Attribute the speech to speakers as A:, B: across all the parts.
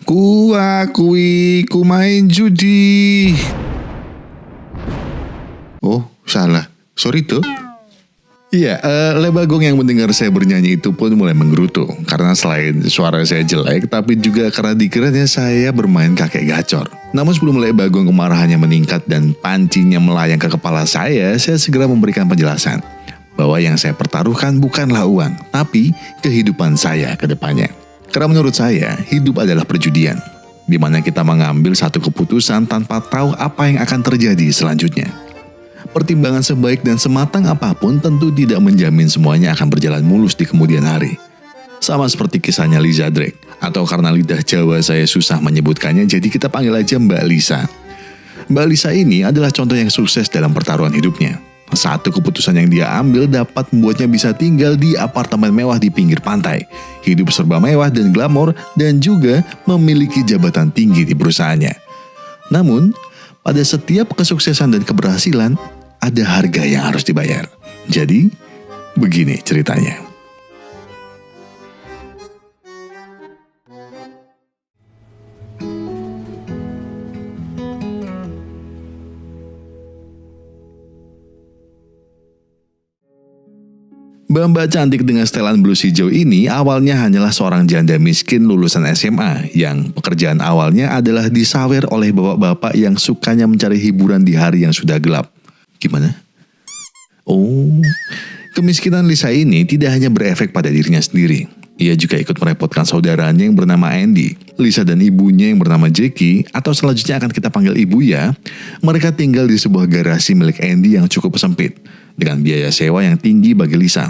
A: Ku main judi. Oh, salah. Sorry tuh. Iya, Lebagong yang mendengar saya bernyanyi itu pun mulai menggerutu. Karena selain suara saya jelek, tapi juga karena dikiranya saya bermain kakek gacor. Namun sebelum Lebagong kemarahannya meningkat dan pancinya melayang ke kepala saya segera memberikan penjelasan. Bahwa yang saya pertaruhkan bukanlah uang, tapi kehidupan saya ke depannya. Karena menurut saya, hidup adalah perjudian. Di mana kita mengambil satu keputusan tanpa tahu apa yang akan terjadi selanjutnya. Pertimbangan sebaik dan sematang apapun tentu tidak menjamin semuanya akan berjalan mulus di kemudian hari. Sama seperti kisahnya Liza Drake, atau karena lidah Jawa saya susah menyebutkannya jadi kita panggil aja Mbak Lisa. Mbak Lisa ini adalah contoh yang sukses dalam pertaruhan hidupnya. Satu keputusan yang dia ambil dapat membuatnya bisa tinggal di apartemen mewah di pinggir pantai, hidup serba mewah dan glamor, dan juga memiliki jabatan tinggi di perusahaannya. Namun, pada setiap kesuksesan dan keberhasilan, ada harga yang harus dibayar. Jadi, begini ceritanya. Mbak-mbak cantik dengan setelan blus hijau ini awalnya hanyalah seorang janda miskin lulusan SMA yang pekerjaan awalnya adalah disawer oleh bapak-bapak yang sukanya mencari hiburan di hari yang sudah gelap. Gimana? Oh, kemiskinan Lisa ini tidak hanya berefek pada dirinya sendiri. Ia juga ikut merepotkan saudaranya yang bernama Andy. Lisa dan ibunya yang bernama Jackie, atau selanjutnya akan kita panggil ibu ya, mereka tinggal di sebuah garasi milik Andy yang cukup sempit, dengan biaya sewa yang tinggi bagi Lisa.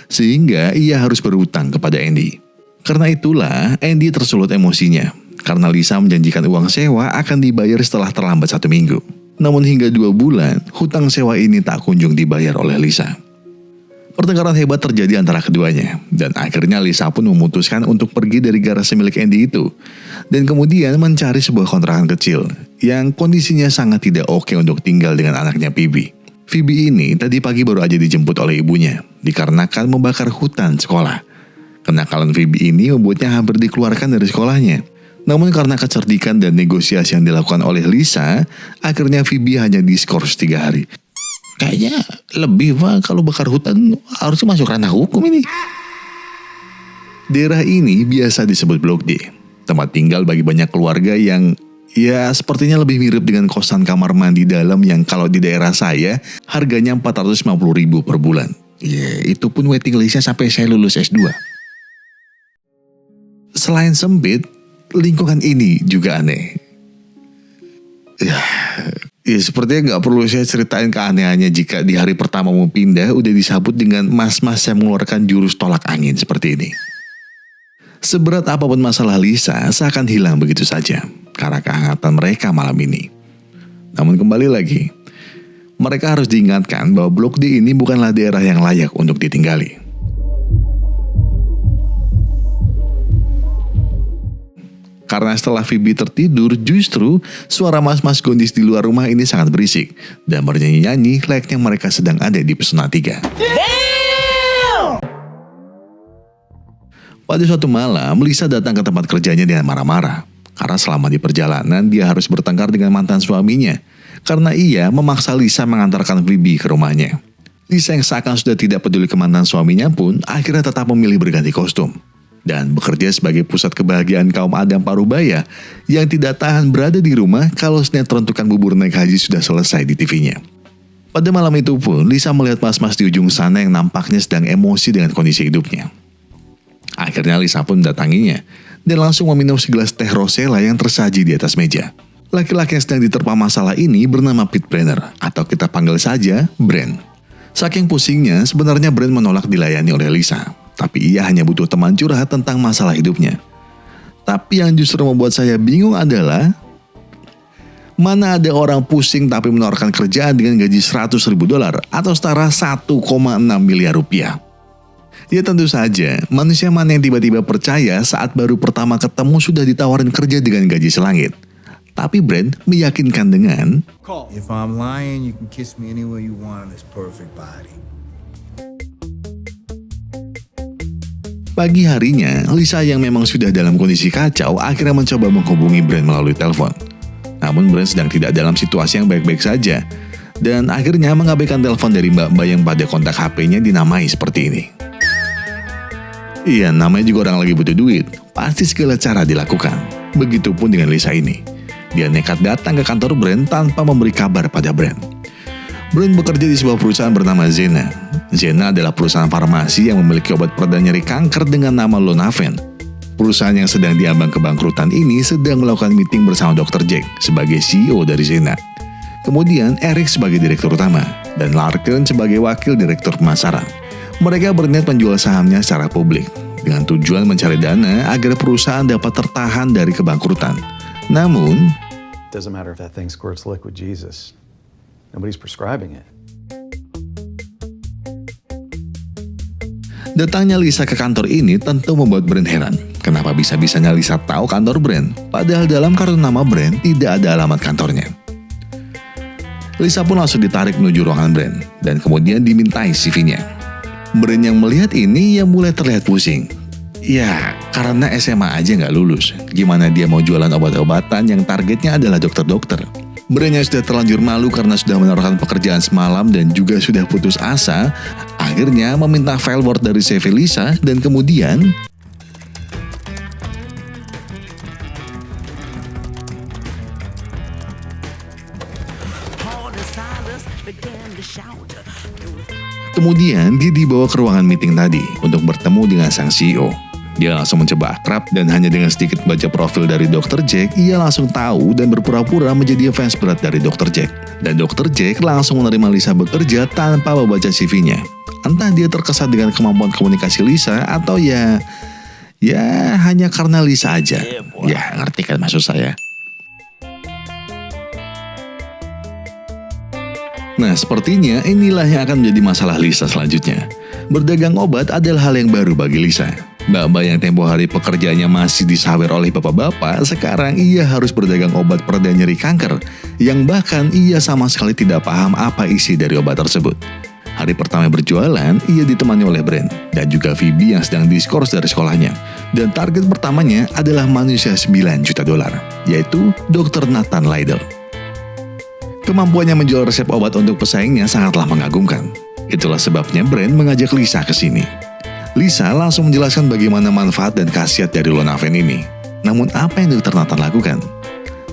A: Sehingga ia harus berhutang kepada Andy. Karena itulah Andy tersulut emosinya, karena Lisa menjanjikan uang sewa akan dibayar setelah terlambat 1 minggu. Namun hingga 2 bulan, hutang sewa ini tak kunjung dibayar oleh Lisa. Pertengkaran hebat terjadi antara keduanya, dan akhirnya Lisa pun memutuskan untuk pergi dari garasi milik Andy itu, dan kemudian mencari sebuah kontrakan kecil, yang kondisinya sangat tidak oke untuk tinggal dengan anaknya Phoebe. Phoebe ini tadi pagi baru aja dijemput oleh ibunya, dikarenakan membakar hutan sekolah. Kenakalan Phoebe ini membuatnya hampir dikeluarkan dari sekolahnya. Namun karena kecerdikan dan negosiasi yang dilakukan oleh Lisa, akhirnya Phoebe hanya diskors 3 hari. Kayaknya lebih Pak, kalau bakar hutan harusnya masuk ranah hukum ini. Daerah ini biasa disebut Blok D, tempat tinggal bagi banyak keluarga yang ya sepertinya lebih mirip dengan kosan kamar mandi dalam yang kalau di daerah saya harganya 450.000 per bulan. Ya itu pun waiting listnya sampai saya lulus S2. Selain sempit, lingkungan ini juga aneh. Ya sepertinya gak perlu saya ceritain keanehannya jika di hari pertama mau pindah udah disambut dengan mas-mas yang mengeluarkan jurus tolak angin seperti ini. Seberat apapun masalah Lisa seakan hilang begitu saja karena kehangatan mereka malam ini. Namun kembali lagi, mereka harus diingatkan bahwa Blok D ini bukanlah daerah yang layak untuk ditinggali. Karena setelah Phoebe tertidur, justru suara mas-mas gondis di luar rumah ini sangat berisik dan bernyanyi-nyanyi layaknya mereka sedang ada di Pesona 3. Pada suatu malam, Lisa datang ke tempat kerjanya dengan marah-marah. Karena selama di perjalanan, dia harus bertengkar dengan mantan suaminya. Karena ia memaksa Lisa mengantarkan Phoebe ke rumahnya. Lisa yang seakan sudah tidak peduli ke mantan suaminya pun akhirnya tetap memilih berganti kostum. Dan bekerja sebagai pusat kebahagiaan kaum Adam Parubaya yang tidak tahan berada di rumah kalau sinetron tukang bubur naik haji sudah selesai di TV-nya. Pada malam itu pun, Lisa melihat mas-mas di ujung sana yang nampaknya sedang emosi dengan kondisi hidupnya. Akhirnya Lisa pun mendatanginya dan langsung meminum segelas teh rosella yang tersaji di atas meja. Laki-laki yang sedang diterpa masalah ini bernama Pete Brenner, atau kita panggil saja Bren. Saking pusingnya, sebenarnya Bren menolak dilayani oleh Lisa. Tapi ia hanya butuh teman curhat tentang masalah hidupnya. Tapi yang justru membuat saya bingung adalah, mana ada orang pusing tapi menawarkan kerjaan dengan gaji $100.000 atau setara 1,6 miliar rupiah. Ya tentu saja, manusia mana yang tiba-tiba percaya saat baru pertama ketemu sudah ditawarin kerja dengan gaji selangit. Tapi Brand meyakinkan dengan,
B: If I'm lying, you can kiss me anywhere you want on this perfect body.
A: Pagi harinya, Lisa yang memang sudah dalam kondisi kacau akhirnya mencoba menghubungi Brand melalui telepon. Namun Brand sedang tidak dalam situasi yang baik-baik saja. Dan akhirnya mengabaikan telepon dari mbak-mbak yang pada kontak HP-nya dinamai seperti ini. Iya, namanya juga orang lagi butuh duit. Pasti segala cara dilakukan. Begitupun dengan Lisa ini. Dia nekat datang ke kantor Brand tanpa memberi kabar pada Brand. Brand bekerja di sebuah perusahaan bernama Zena. Zena adalah perusahaan farmasi yang memiliki obat pereda nyeri kanker dengan nama Lonaven. Perusahaan yang sedang diambang kebangkrutan ini sedang melakukan meeting bersama Dr. Jack sebagai CEO dari Zena. Kemudian Eric sebagai direktur utama dan Larkin sebagai wakil direktur pemasaran. Mereka berniat menjual sahamnya secara publik dengan tujuan mencari dana agar perusahaan dapat tertahan dari kebangkrutan. Namun,
C: doesn't matter if that thing squirts liquid Jesus. Nobody's prescribing it.
A: Datangnya Lisa ke kantor ini tentu membuat Brand heran. Kenapa bisa-bisanya Lisa tahu kantor Brand? Padahal dalam kartu nama Brand tidak ada alamat kantornya. Lisa pun langsung ditarik menuju ruangan Brand dan kemudian dimintai CV-nya. Brand yang melihat ini mulai terlihat pusing. Ya, karena SMA aja nggak lulus. Gimana dia mau jualan obat-obatan yang targetnya adalah dokter-dokter? Brand yang sudah terlanjur malu karena sudah menaruhkan pekerjaan semalam dan juga sudah putus asa, akhirnya meminta file Word dari CV Lisa dan kemudian dia dibawa ke ruangan meeting tadi untuk bertemu dengan sang CEO. Dia langsung mencoba akrab dan hanya dengan sedikit baca profil dari Dr. Jack, ia langsung tahu dan berpura-pura menjadi fans berat dari Dr. Jack. Dan Dr. Jack langsung menerima Lisa bekerja tanpa membaca CV-nya. Entah dia terkesan dengan kemampuan komunikasi Lisa atau ya hanya karena Lisa aja. Ya, ngerti kan maksud saya. Nah, sepertinya inilah yang akan menjadi masalah Lisa selanjutnya. Berdagang obat adalah hal yang baru bagi Lisa. Mbak-mbak yang tempo hari pekerjaannya masih disawer oleh bapak-bapak, sekarang ia harus berdagang obat pereda nyeri kanker, yang bahkan ia sama sekali tidak paham apa isi dari obat tersebut. Hari pertama berjualan, ia ditemani oleh Brand, dan juga Phoebe yang sedang diskors dari sekolahnya. Dan target pertamanya adalah manusia $9 juta, yaitu Dr. Nathan Liddell. Kemampuannya menjual resep obat untuk pesaingnya sangatlah mengagumkan. Itulah sebabnya Brand mengajak Lisa ke sini. Lisa langsung menjelaskan bagaimana manfaat dan khasiat dari Lonaven ini. Namun apa yang Dr. Nathan lakukan?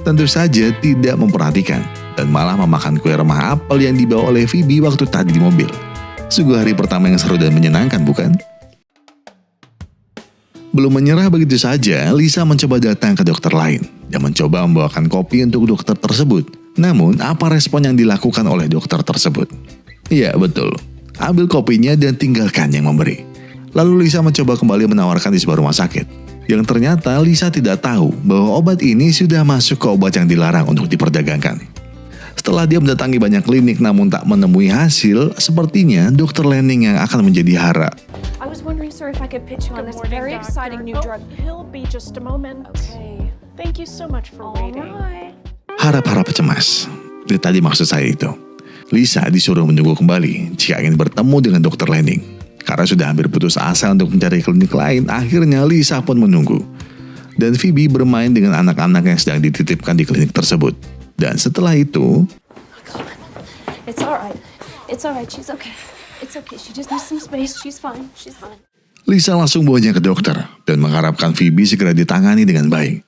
A: Tentu saja tidak memperhatikan dan malah memakan kue remah apel yang dibawa oleh Phoebe waktu tadi di mobil. Sungguh hari pertama yang seru dan menyenangkan, bukan? Belum menyerah begitu saja, Lisa mencoba datang ke dokter lain dan mencoba membawakan kopi untuk dokter tersebut. Namun, apa respon yang dilakukan oleh dokter tersebut? Iya, betul. Ambil kopinya dan tinggalkan yang memberi. Lalu Lisa mencoba kembali menawarkan di sebuah rumah sakit. Yang ternyata Lisa tidak tahu bahwa obat ini sudah masuk ke obat yang dilarang untuk diperdagangkan. Setelah dia mendatangi banyak klinik namun tak menemui hasil, sepertinya Dr. Lanning yang akan menjadi hara.
D: I was wondering, sir, if I could pitch you on this very exciting new drug.
E: He'll be just a moment.
D: Okay.
E: Thank you so much for waiting.
D: Alright.
A: Harap-harap cemas. Itu tadi maksud saya itu. Lisa disuruh menunggu kembali jika ingin bertemu dengan Dr. Lanning. Karena sudah hampir putus asa untuk mencari klinik lain, akhirnya Lisa pun menunggu. Dan Phoebe bermain dengan anak-anak yang sedang dititipkan di klinik tersebut. Dan setelah itu,
D: It's alright. It's alright. She's okay. It's okay. She just needs some space. She's fine. She's fine.
A: Lisa langsung bawanya ke dokter dan mengharapkan Phoebe segera ditangani dengan baik.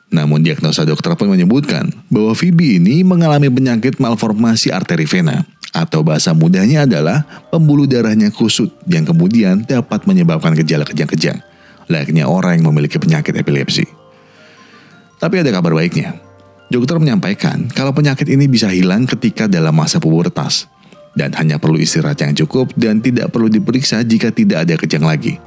A: Namun diagnosa dokter pun menyebutkan bahwa Phoebe ini mengalami penyakit malformasi arteri vena, atau bahasa mudahnya adalah pembuluh darahnya kusut yang kemudian dapat menyebabkan gejala kejang-kejang, layaknya orang yang memiliki penyakit epilepsi. Tapi ada kabar baiknya. Dokter menyampaikan kalau penyakit ini bisa hilang ketika dalam masa pubertas dan hanya perlu istirahat yang cukup dan tidak perlu diperiksa jika tidak ada kejang lagi.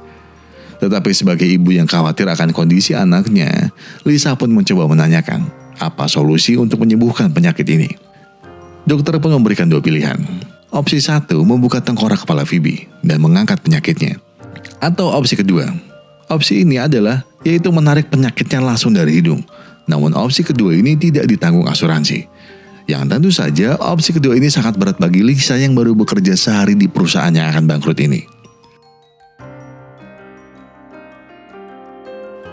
A: Tetapi sebagai ibu yang khawatir akan kondisi anaknya, Lisa pun mencoba menanyakan apa solusi untuk menyembuhkan penyakit ini. Dokter pun memberikan dua pilihan. Opsi satu, membuka tengkorak kepala Phoebe dan mengangkat penyakitnya. Atau opsi kedua, opsi ini adalah yaitu menarik penyakitnya langsung dari hidung. Namun opsi kedua ini tidak ditanggung asuransi. Yang tentu saja opsi kedua ini sangat berat bagi Lisa yang baru bekerja sehari di perusahaan yang akan bangkrut ini.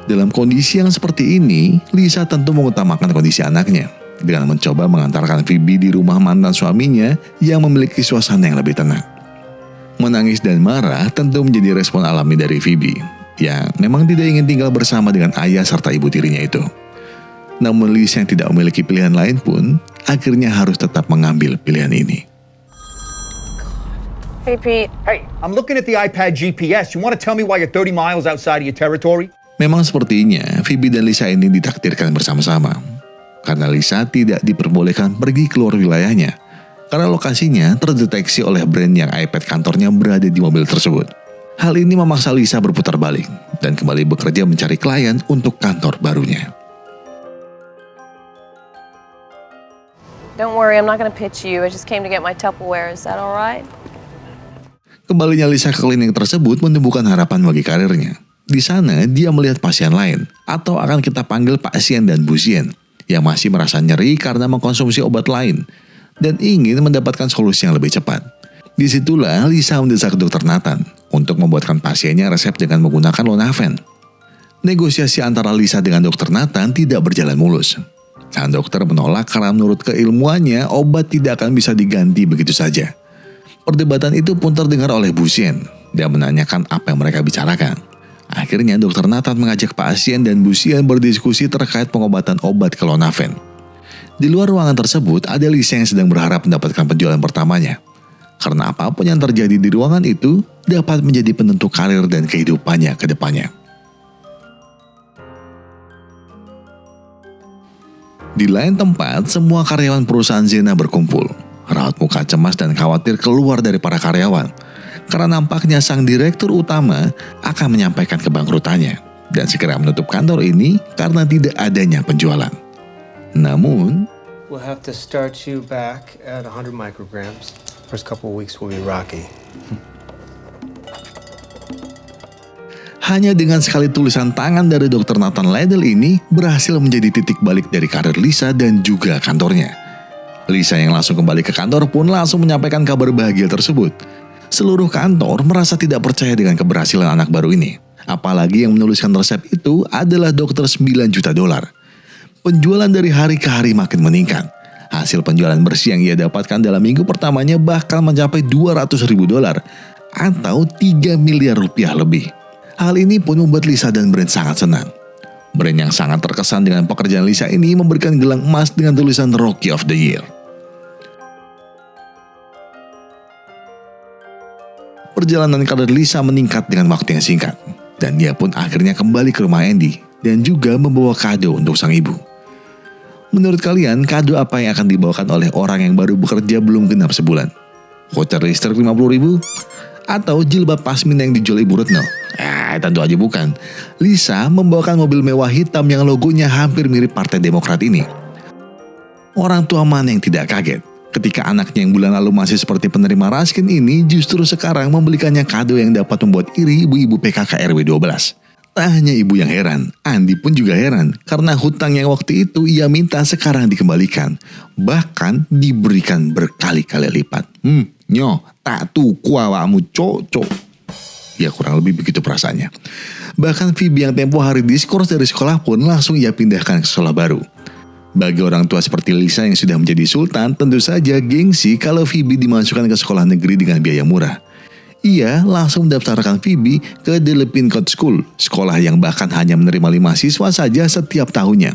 A: Dalam kondisi yang seperti ini, Lisa tentu mengutamakan kondisi anaknya dengan mencoba mengantarkan Phoebe di rumah mantan suaminya yang memiliki suasana yang lebih tenang. Menangis dan marah tentu menjadi respon alami dari Phoebe, yang memang tidak ingin tinggal bersama dengan ayah serta ibu tirinya itu. Namun Lisa yang tidak memiliki pilihan lain pun akhirnya harus tetap mengambil pilihan ini.
F: Hey, Pete.
G: Hey, I'm looking at the iPad GPS. You want to tell me why you're 30 miles outside of your territory?
A: Memang sepertinya Phoebe dan Lisa ini ditakdirkan bersama-sama. Karena Lisa tidak diperbolehkan pergi keluar wilayahnya. Karena lokasinya terdeteksi oleh brand yang iPad kantornya berada di mobil tersebut. Hal ini memaksa Lisa berputar balik dan kembali bekerja mencari klien untuk kantor barunya.
F: Don't worry, I'm not going to pitch you. I just came to get my Tupperware. Is that all right?
A: Kembalinya Lisa ke klinik tersebut menumbuhkan harapan bagi karirnya. Di sana dia melihat pasien lain, atau akan kita panggil pasien dan busien, yang masih merasa nyeri karena mengkonsumsi obat lain, dan ingin mendapatkan solusi yang lebih cepat. Disitulah Lisa mendesak Dr. Nathan untuk membuatkan pasiennya resep dengan menggunakan Lonaven. Negosiasi antara Lisa dengan Dr. Nathan tidak berjalan mulus. Sang dokter menolak karena menurut keilmuannya obat tidak akan bisa diganti begitu saja. Perdebatan itu pun terdengar oleh busien dan menanyakan apa yang mereka bicarakan. Akhirnya Dr. Nathan mengajak pasien dan busien berdiskusi terkait pengobatan obat ke Lonaven. Di luar ruangan tersebut ada Lisa yang sedang berharap mendapatkan penjualan pertamanya. Karena apapun yang terjadi di ruangan itu dapat menjadi penentu karir dan kehidupannya ke depannya. Di lain tempat, semua karyawan perusahaan Zena berkumpul. Raut muka cemas dan khawatir keluar dari para karyawan. Karena nampaknya sang direktur utama akan menyampaikan kebangkrutannya dan segera menutup kantor ini karena tidak adanya penjualan. Namun,
H: we'll have to start you back at 100 micrograms. First couple of weeks will be rocky.
A: hanya dengan sekali tulisan tangan dari Dr. Nathan Liddell ini berhasil menjadi titik balik dari karir Lisa dan juga kantornya. Lisa yang langsung kembali ke kantor pun langsung menyampaikan kabar bahagia tersebut. Seluruh kantor merasa tidak percaya dengan keberhasilan anak baru ini. Apalagi yang menuliskan resep itu adalah dokter $9 juta. Penjualan dari hari ke hari makin meningkat. Hasil penjualan bersih yang ia dapatkan dalam minggu pertamanya bahkan mencapai $200.000 atau 3 miliar rupiah lebih. Hal ini pun membuat Lisa dan Brand sangat senang. Brand yang sangat terkesan dengan pekerjaan Lisa ini memberikan gelang emas dengan tulisan Rookie of the Year. Perjalanan karir Lisa meningkat dengan waktu yang singkat, dan dia pun akhirnya kembali ke rumah Andy dan juga membawa kado untuk sang ibu. Menurut kalian, kado apa yang akan dibawakan oleh orang yang baru bekerja belum genap sebulan? Voucher listrik 50.000? Atau jilbab pasmina yang dijual Ibu Retno? Tentu aja bukan. Lisa membawakan mobil mewah hitam yang logonya hampir mirip Partai Demokrat ini. Orang tua mana yang tidak kaget ketika anaknya yang bulan lalu masih seperti penerima raskin ini justru sekarang membelikannya kado yang dapat membuat iri ibu-ibu PKK RW 12. Tak hanya ibu yang heran, Andi pun juga heran karena hutang yang waktu itu ia minta sekarang dikembalikan. Bahkan diberikan berkali-kali lipat. Nyo, tak tuku awakmu cocok. Ya kurang lebih begitu perasaannya. Bahkan Phoebe yang tempo hari diskors dari sekolah pun langsung ia pindahkan ke sekolah baru. Bagi orang tua seperti Lisa yang sudah menjadi sultan, tentu saja gengsi kalau Phoebe dimasukkan ke sekolah negeri dengan biaya murah. Ia langsung mendaftarkan Phoebe ke The Lippincott School, sekolah yang bahkan hanya menerima 5 siswa saja setiap tahunnya.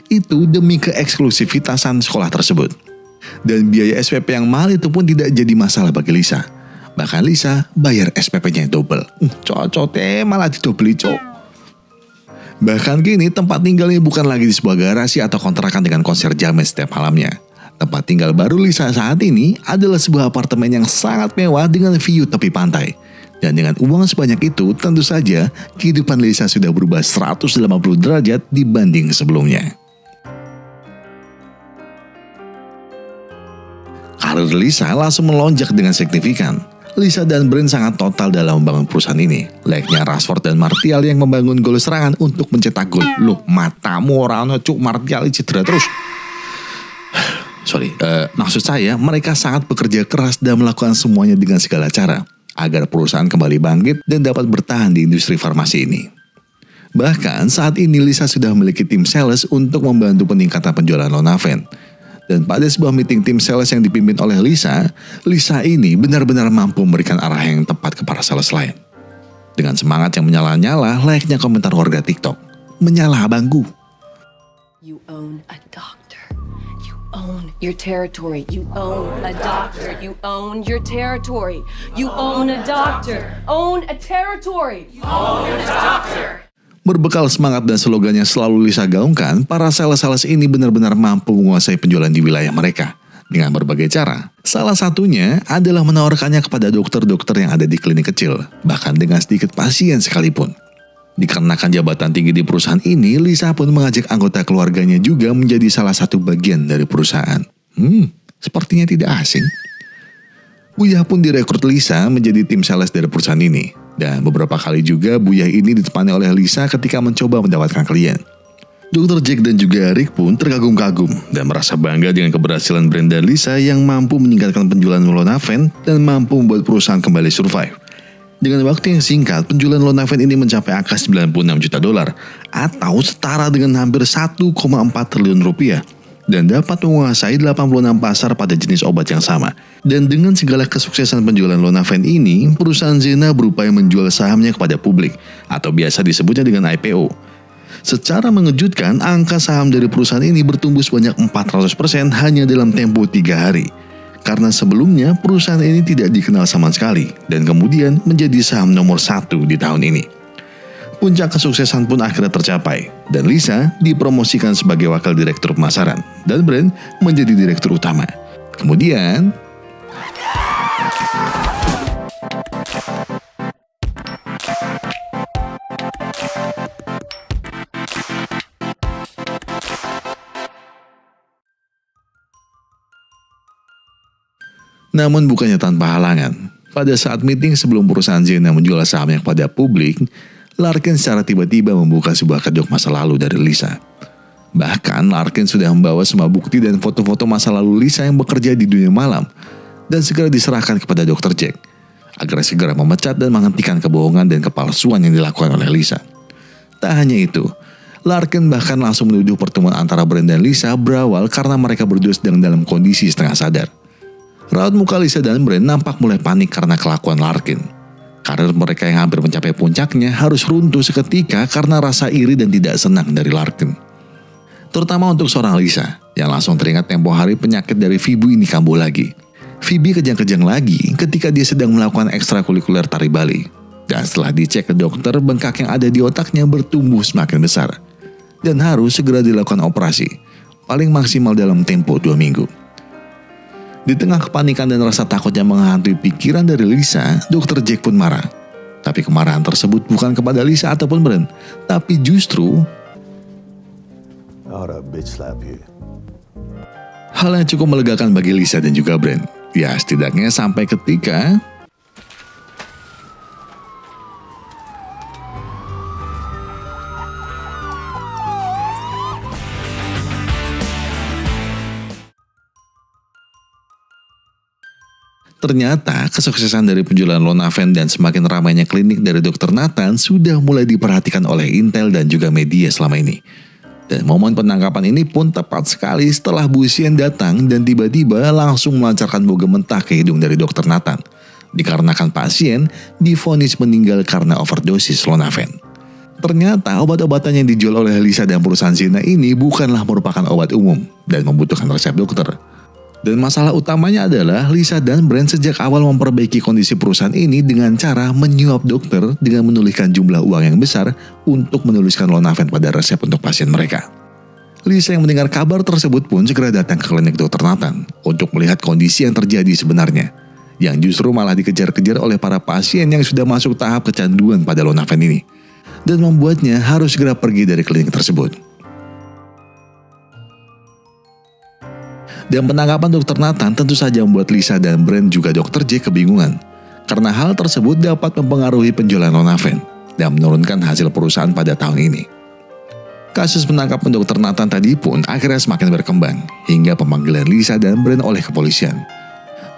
A: Itu demi keeksklusivitasan sekolah tersebut. Dan biaya SPP yang mahal itu pun tidak jadi masalah bagi Lisa. Bahkan Lisa bayar SPP-nya double. Cocok malah didobeli cok. Bahkan kini tempat tinggalnya bukan lagi di sebuah garasi atau kontrakan dengan konser jamet setiap malamnya. Tempat tinggal baru Lisa saat ini adalah sebuah apartemen yang sangat mewah dengan view tepi pantai. Dan dengan uang sebanyak itu, tentu saja kehidupan Lisa sudah berubah 180 derajat dibanding sebelumnya. Karir Lisa langsung melonjak dengan signifikan. Lisa dan Brand sangat total dalam membangun perusahaan ini. Layaknya Rashford dan Martial yang membangun gol serangan untuk mencetak gol. Loh, matamu orang cuk, Martial cedera terus. Maksud saya mereka sangat bekerja keras dan melakukan semuanya dengan segala cara agar perusahaan kembali bangkit dan dapat bertahan di industri farmasi ini. Bahkan saat ini Lisa sudah memiliki tim sales untuk membantu peningkatan penjualan Lonaven. Dan pada sebuah meeting tim sales yang dipimpin oleh Lisa ini benar-benar mampu memberikan arah yang tepat ke para sales lain. Dengan semangat yang menyala-nyala, layaknya komentar warga TikTok. Menyala abangku.
I: You own a doctor. You own your territory. You own a doctor. You own your territory. You own a doctor. Own a territory. You own a doctor.
A: Berbekal semangat dan slogan yang selalu Lisa gaungkan, para sales-sales ini benar-benar mampu menguasai penjualan di wilayah mereka dengan berbagai cara. Salah satunya adalah menawarkannya kepada dokter-dokter yang ada di klinik kecil, bahkan dengan sedikit pasien sekalipun. Dikarenakan jabatan tinggi di perusahaan ini, Lisa pun mengajak anggota keluarganya juga menjadi salah satu bagian dari perusahaan. Sepertinya tidak asing. Buyah pun direkrut Lisa menjadi tim sales dari perusahaan ini. Dan beberapa kali juga Buyah ini ditemani oleh Lisa ketika mencoba mendapatkan klien. Dr. Jack dan juga Rick pun terkagum-kagum dan merasa bangga dengan keberhasilan brand dan Lisa yang mampu meningkatkan penjualan Lonaven dan mampu membuat perusahaan kembali survive. Dengan waktu yang singkat, penjualan Lonaven ini mencapai angka $96 juta atau setara dengan hampir 1,4 triliun rupiah. Dan dapat menguasai 86 pasar pada jenis obat yang sama. Dan dengan segala kesuksesan penjualan Lonaven ini, perusahaan Zena berupaya menjual sahamnya kepada publik, atau biasa disebutnya dengan IPO. Secara mengejutkan, angka saham dari perusahaan ini bertumbuh sebanyak 400% hanya dalam tempo 3 hari. Karena sebelumnya, perusahaan ini tidak dikenal sama sekali, dan kemudian menjadi saham nomor 1 di tahun ini. Puncak kesuksesan pun akhirnya tercapai, dan Lisa dipromosikan sebagai wakil direktur pemasaran, dan brand menjadi direktur utama. Kemudian, namun bukannya tanpa halangan. Pada saat meeting sebelum perusahaan Zena menjual sahamnya kepada publik, Larkin secara tiba-tiba membuka sebuah kedok masa lalu dari Lisa. Bahkan Larkin sudah membawa semua bukti dan foto-foto masa lalu Lisa yang bekerja di dunia malam dan segera diserahkan kepada Dr. Jack agar segera memecat dan menghentikan kebohongan dan kepalsuan yang dilakukan oleh Lisa. Tak hanya itu, Larkin bahkan langsung menuduh pertemuan antara Brand dan Lisa berawal karena mereka berdua sedang dalam kondisi setengah sadar. Raut muka Lisa dan Brand nampak mulai panik karena kelakuan Larkin. Karir mereka yang hampir mencapai puncaknya harus runtuh seketika karena rasa iri dan tidak senang dari Larkin. Terutama untuk seorang Lisa, yang langsung teringat tempo hari penyakit dari Phoebe ini kambuh lagi. Phoebe kejang-kejang lagi ketika dia sedang melakukan ekstrakurikuler tari Bali. Dan setelah dicek ke dokter, bengkak yang ada di otaknya bertumbuh semakin besar. Dan harus segera dilakukan operasi, paling maksimal dalam tempo 2 minggu. Di tengah kepanikan dan rasa takut yang menghantui pikiran dari Lisa, Dr. Jack pun marah. Tapi kemarahan tersebut bukan kepada Lisa ataupun Brand, tapi justru hal yang cukup melegakan bagi Lisa dan juga Brand. Ya, setidaknya sampai ketika ternyata kesuksesan dari penjualan Lonaven dan semakin ramainya klinik dari Dr. Nathan sudah mulai diperhatikan oleh Intel dan juga media selama ini. Dan momen penangkapan ini pun tepat sekali setelah Bu Xian datang dan tiba-tiba langsung melancarkan bogem mentah ke hidung dari Dr. Nathan. Dikarenakan pasien divonis meninggal karena overdosis Lonaven. Ternyata obat-obatan yang dijual oleh Lisa dan perusahaan Zena ini bukanlah merupakan obat umum dan membutuhkan resep dokter. Dan masalah utamanya adalah Lisa dan Brand sejak awal memperbaiki kondisi perusahaan ini dengan cara menyuap dokter dengan menuliskan jumlah uang yang besar untuk menuliskan Lonaven pada resep untuk pasien mereka. Lisa yang mendengar kabar tersebut pun segera datang ke klinik Dr. Nathan untuk melihat kondisi yang terjadi sebenarnya, yang justru malah dikejar-kejar oleh para pasien yang sudah masuk tahap kecanduan pada Lonaven ini, dan membuatnya harus segera pergi dari klinik tersebut. Dan penangkapan Dr. Nathan tentu saja membuat Lisa dan Brand juga Dr. Jack kebingungan, karena hal tersebut dapat mempengaruhi penjualan Lonaven dan menurunkan hasil perusahaan pada tahun ini. Kasus penangkapan Dr. Nathan tadi pun akhirnya semakin berkembang hingga pemanggilan Lisa dan Brand oleh kepolisian.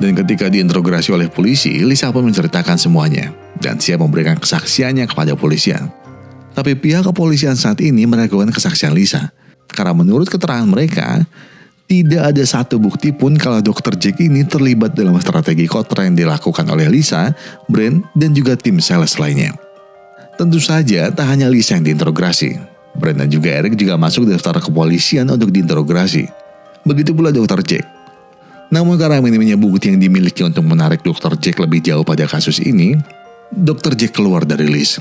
A: Dan ketika diinterogasi oleh polisi, Lisa pun menceritakan semuanya dan siap memberikan kesaksiannya kepada polisian. Tapi pihak kepolisian saat ini meragukan kesaksian Lisa. Karena menurut keterangan mereka, tidak ada satu bukti pun kalau Dr. Jack ini terlibat dalam strategi kontra yang dilakukan oleh Lisa, Brent, dan juga tim sales lainnya. Tentu saja tak hanya Lisa yang diinterogasi. Brent dan juga Eric juga masuk daftar kepolisian untuk diinterogasi. Begitu pula Dr. Jack. Namun karena minimnya bukti yang dimiliki untuk menarik Dr. Jack lebih jauh pada kasus ini, Dr. Jack keluar dari list.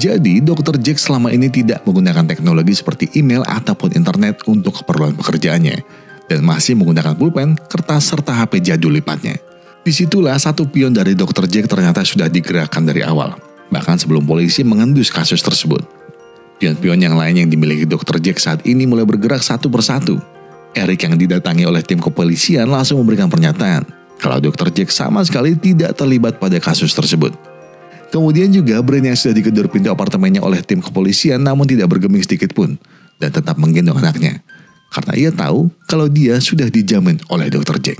A: Jadi, Dr. Jack selama ini tidak menggunakan teknologi seperti email ataupun internet untuk keperluan pekerjaannya, dan masih menggunakan pulpen, kertas, serta HP jadul lipatnya. Disitulah satu pion dari Dr. Jack ternyata sudah digerakkan dari awal, bahkan sebelum polisi mengendus kasus tersebut. Pion-pion yang lain yang dimiliki Dr. Jack saat ini mulai bergerak satu persatu. Eric yang didatangi oleh tim kepolisian langsung memberikan pernyataan kalau Dr. Jack sama sekali tidak terlibat pada kasus tersebut. Kemudian juga Brent yang sudah digedor pintu apartemennya oleh tim kepolisian namun tidak bergeming sedikit pun dan tetap menggendong anaknya. Karena ia tahu kalau dia sudah dijamin oleh Dr. Jack.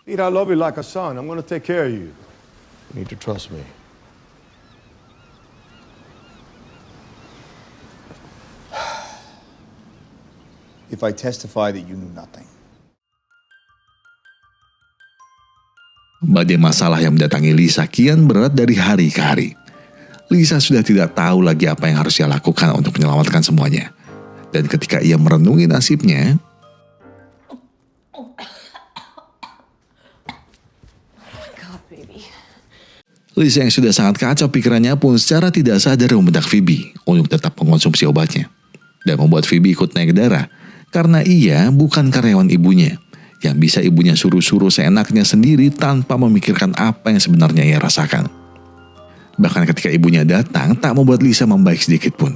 J: Pete, I love you like a son. I'm gonna take care of you. You need to trust me.
B: If I testify that you knew nothing.
A: Badai masalah yang mendatangi Lisa kian berat dari hari ke hari. Lisa sudah tidak tahu lagi apa yang harus ia lakukan untuk menyelamatkan semuanya. Dan ketika ia merenungi nasibnya, Lisa yang sudah sangat kacau pikirannya pun secara tidak sadar membedak Phoebe untuk tetap mengonsumsi obatnya. Dan membuat Phoebe ikut naik darah karena ia bukan karyawan ibunya yang bisa ibunya suruh-suruh seenaknya sendiri tanpa memikirkan apa yang sebenarnya ia rasakan. Bahkan ketika ibunya datang tak membuat Lisa membaik sedikit pun.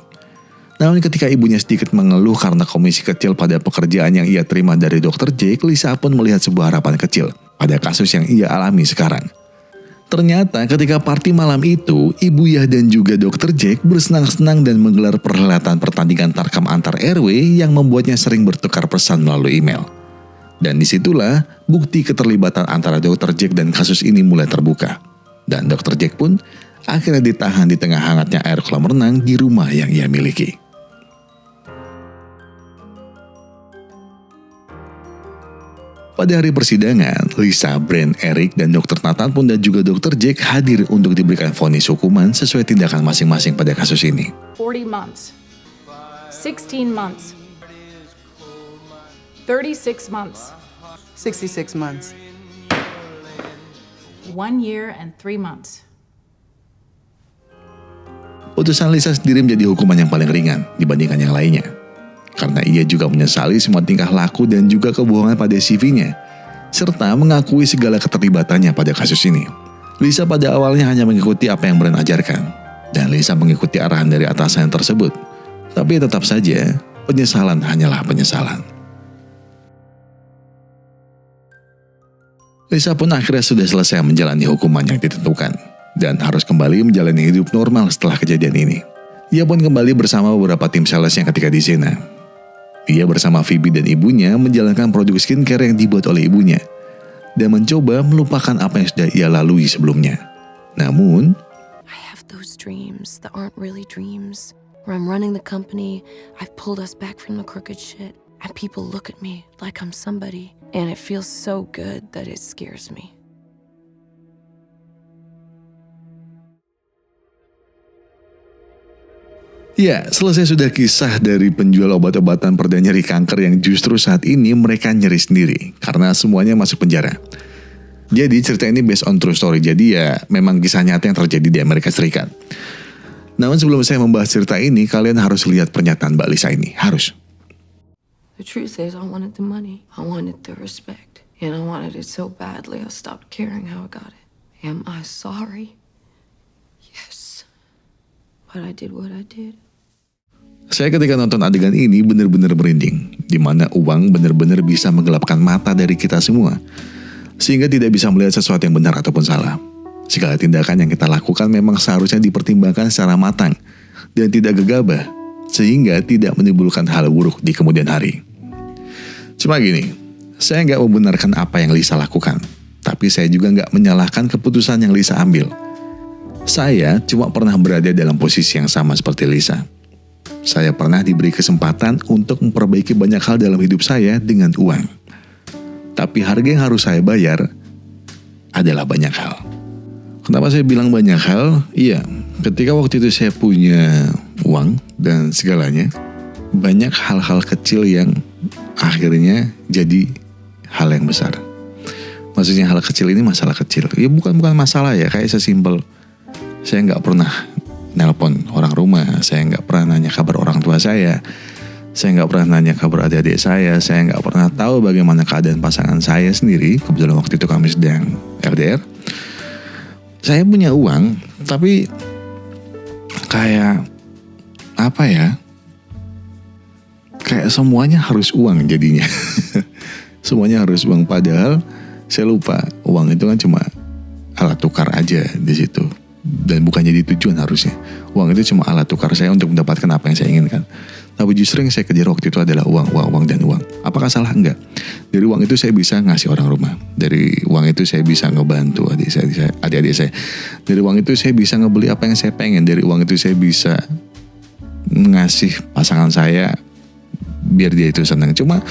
A: Namun ketika ibunya sedikit mengeluh karena komisi kecil pada pekerjaan yang ia terima dari Dr. Jack, Lisa pun melihat sebuah harapan kecil pada kasus yang ia alami sekarang. Ternyata ketika party malam itu, Ibu Yah dan juga Dr. Jack bersenang-senang dan menggelar perhelatan pertandingan tarkam antar RW yang membuatnya sering bertukar pesan melalui email. Dan disitulah bukti keterlibatan antara Dr. Jack dan kasus ini mulai terbuka. Dan Dr. Jack pun akhirnya ditahan di tengah hangatnya air kolam renang di rumah yang ia miliki. Pada hari persidangan, Lisa, Brent, Eric, dan Dr. Nathan pun dan juga Dr. Jack hadir untuk diberikan vonis hukuman sesuai tindakan masing-masing pada kasus ini.
E: 40 months, 16 months, 36 months,
K: 66 months,
E: 1 year and 3 months.
A: Putusan Lisa sendiri menjadi hukuman yang paling ringan dibandingkan yang lainnya. Karena ia juga menyesali semua tingkah laku dan juga kebohongan pada CV-nya, serta mengakui segala keterlibatannya pada kasus ini. Lisa pada awalnya hanya mengikuti apa yang Brent ajarkan, dan Lisa mengikuti arahan dari atasan tersebut. Tapi tetap saja, penyesalan hanyalah penyesalan. Lisa pun akhirnya sudah selesai menjalani hukuman yang ditentukan, dan harus kembali menjalani hidup normal setelah kejadian ini. Ia pun kembali bersama beberapa tim sales yang ketika di sana. Ia bersama Phoebe dan ibunya menjalankan produk skincare yang dibuat oleh ibunya dan mencoba melupakan apa yang sudah ia lalui sebelumnya. Namun,
I: I have those dreams that aren't really dreams. Where I'm running the company, I've pulled us back from the crooked shit, and people look at me like I'm somebody, and it feels so good that it scares me.
A: ya, selesai sudah kisah dari penjual obat-obatan pereda nyeri kanker yang justru saat ini mereka nyeri sendiri karena semuanya masuk penjara. Jadi cerita ini based on true story, jadi ya memang kisah nyata yang terjadi di Amerika Serikat. Namun sebelum saya membahas cerita ini, kalian harus lihat pernyataan Mbak Lisa ini, harus.
I: The truth is, I wanted the money. I wanted the respect. And I wanted it so badly, I stopped caring how I got it. Am I sorry? Yes. But I did what I did.
A: Saya ketika nonton adegan ini benar-benar merinding, di mana uang benar-benar bisa menggelapkan mata dari kita semua, sehingga tidak bisa melihat sesuatu yang benar ataupun salah. Segala tindakan yang kita lakukan memang seharusnya dipertimbangkan secara matang dan tidak gegabah, sehingga tidak menimbulkan hal buruk di kemudian hari. Cuma gini, saya nggak membenarkan apa yang Lisa lakukan, tapi saya juga nggak menyalahkan keputusan yang Lisa ambil. Saya cuma pernah berada dalam posisi yang sama seperti Lisa. Saya pernah diberi kesempatan untuk memperbaiki banyak hal dalam hidup saya dengan uang. Tapi harga yang harus saya bayar adalah banyak hal. Kenapa saya bilang banyak hal? Iya, ketika waktu itu saya punya uang dan segalanya, banyak hal-hal kecil yang akhirnya jadi hal yang besar. Maksudnya hal kecil ini masalah kecil. Ya bukan masalah ya, kayak sesimpel saya nggak pernah nelpon orang rumah, saya nggak pernah nanya kabar orang tua saya nggak pernah nanya kabar adik-adik saya nggak pernah tahu bagaimana keadaan pasangan saya sendiri. Kebetulan waktu itu kami sedang LDR. Saya punya uang, tapi kayak apa ya? Kayak semuanya harus uang jadinya. Semuanya harus uang, padahal saya lupa uang itu kan cuma alat tukar aja di situ. Dan bukan jadi tujuan harusnya. Uang itu cuma alat tukar saya untuk mendapatkan apa yang saya inginkan. Tapi justru yang saya kejar waktu itu adalah uang dan uang. Apakah salah? Enggak. Dari uang itu saya bisa ngasih orang rumah. Dari uang itu saya bisa ngebantu adik-adik saya. Dari uang itu saya bisa ngebeli apa yang saya pengen. Dari uang itu saya bisa ngasih pasangan saya biar dia itu senang. Cuma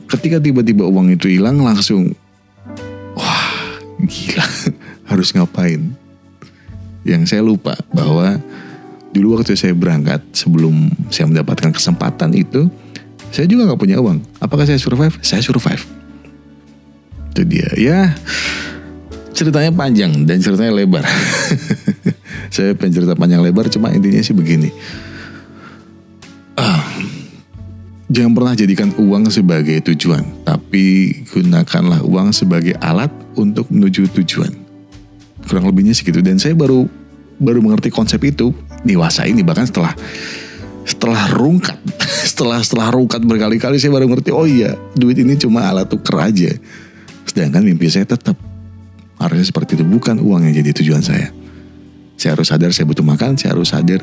A: ketika tiba-tiba uang itu hilang, langsung wah gila, harus ngapain? Yang saya lupa bahwa dulu waktu saya berangkat, sebelum saya mendapatkan kesempatan itu, saya juga gak punya uang. Apakah saya survive? Saya survive. Itu dia. Ya, ceritanya panjang dan ceritanya lebar. Saya pengen cerita panjang lebar, cuma intinya sih begini. Jangan pernah jadikan uang sebagai tujuan, tapi gunakanlah uang sebagai alat untuk menuju tujuan. Kurang lebihnya segitu. Dan saya baru mengerti konsep itu dewasa ini, bahkan setelah rungkat, setelah rungkat berkali-kali saya baru ngerti, oh iya, duit ini cuma alat tukar aja. Sedangkan mimpi saya tetap harusnya seperti itu, bukan uang yang jadi tujuan saya. Saya harus sadar saya butuh makan, saya harus sadar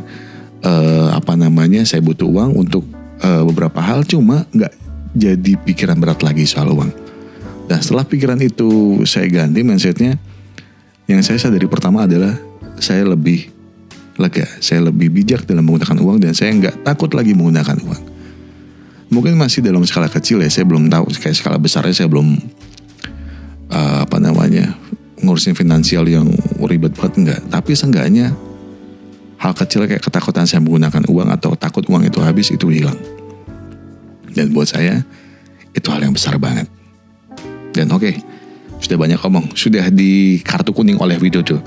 A: saya butuh uang untuk beberapa hal, cuma nggak jadi pikiran berat lagi soal uang. Dan setelah pikiran itu saya ganti mindsetnya, yang saya sadari pertama adalah saya lebih lega, saya lebih bijak dalam menggunakan uang, dan saya nggak takut lagi menggunakan uang. Mungkin masih dalam skala kecil ya, saya belum tahu. Kayak skala besarnya saya belum ngurusin finansial yang ribet banget, enggak. Tapi seenggaknya hal kecil kayak ketakutan saya menggunakan uang atau takut uang itu habis, itu hilang. Dan buat saya itu hal yang besar banget. Dan oke, sudah banyak ngomong, sudah di kartu kuning oleh Widodo.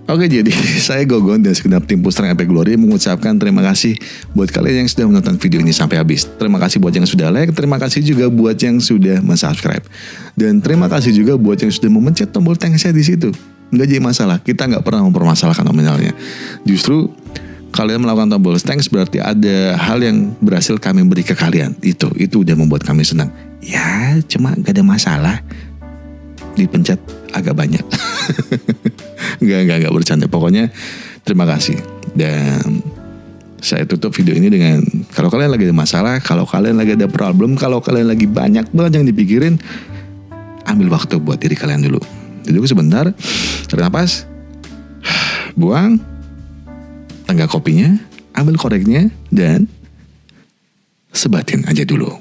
A: Oke, jadi saya Gogon dan segenap tim Pustrang Epic Glory mengucapkan terima kasih buat kalian yang sudah menonton video ini sampai habis. Terima kasih buat yang sudah like, terima kasih juga buat yang sudah subscribe, dan terima kasih juga buat yang sudah memencet tombol thanks-nya di situ. Nggak jadi masalah, kita nggak pernah mempermasalahkan nominalnya. Justru kalian melakukan tombol thanks berarti ada hal yang berhasil kami beri ke kalian. Itu udah membuat kami senang. Ya, cuma nggak ada masalah dipencet agak banyak. Enggak bercanda. Pokoknya terima kasih. Dan saya tutup video ini dengan, kalau kalian lagi ada masalah, kalau kalian lagi ada problem, kalau kalian lagi banyak banget yang dipikirin, ambil waktu buat diri kalian dulu. Duduk sebentar, tarik nafas, buang, tenggak kopinya, ambil koreknya, dan sebatin aja dulu.